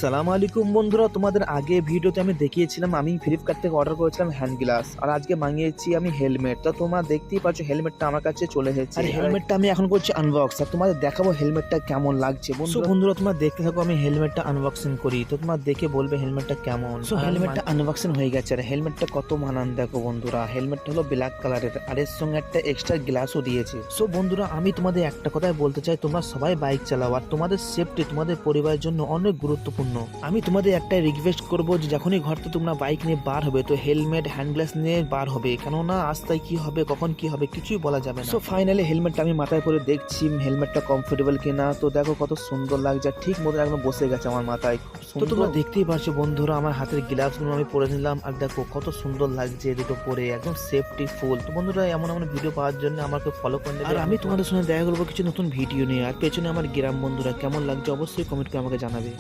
সালাম আলাইকুম বন্ধুরা, তোমাদের আগে ভিডিওতে আমি দেখিয়েছিলাম আমি ফ্লিপকার্ট থেকে অর্ডার করেছিলাম হ্যান্ড গ্লাস, আর আজকে মাঙিয়েছি আমি হেলমেট। তো তোমরা দেখতেই পাচ্ছ হেলমেটটা আমার কাছে চলে এসেছে, আর হেলমেটটা আমি এখন করছি আনবক্স, আর তোমাদের দেখাবো হেলমেটটা কেমন লাগছে। বন্ধুরা তোমরা দেখতে থাকো, আমি হেলমেটটা আনবক্সিং করি, তো তোমরা দেখে বলবে হেলমেটটা কেমন। হেলমেটটা আনবক্সিং হয়ে গেছে, আর হেলমেটটা কত মানান দেখো বন্ধুরা। হেলমেটটা হলো ব্ল্যাক কালারের, আর এর সঙ্গে একটা এক্সট্রা গ্লাসও দিয়েছে। সো বন্ধুরা আমি তোমাদের একটা কথাই বলতে চাই, তোমরা সবাই বাইক চালাও, আর তোমাদের সেফটি তোমাদের পরিবারের জন্য অনেক গুরুত্বপূর্ণ। আমি তোমাদের একটা রিকোয়েস্ট করবো যে যখনই ঘর থেকে তোমরা বাইক নিয়ে বার হবে, তো হেলমেট হ্যান্ড গ্লাস নিয়ে বার হবে, কেননা রাস্তায় কি হবে কখন কি হবে কিছুই বলা যাবে না। সো ফাইনালি হেলমেটটা আমি মাথায় পরে দেখছি হেলমেটটা কমফোর্টেবল কিনা। তো দেখো কত সুন্দর লাগছে, ঠিক মতো একদম বসে গেছে আমার মাথায়, খুব সুন্দর। তো তোমরা দেখতেই পারছো বন্ধুরা আমার হাতের গ্লাভসগুলো আমি পরে নিলাম, আর দেখো কত সুন্দর লাগছে দুটো পরে, একদম সেফটি ফুল। তো বন্ধুরা এমন এমন ভিডিও পাওয়ার জন্য আমাকে ফলো করে নেবে, আর আমি তোমাদের সঙ্গে দেখা করবো কিছু নতুন ভিডিও নিয়ে। আর পেছনে আমার গ্রাম বন্ধুরা কেমন লাগছে অবশ্যই কমেন্ট করে আমাকে জানাবে।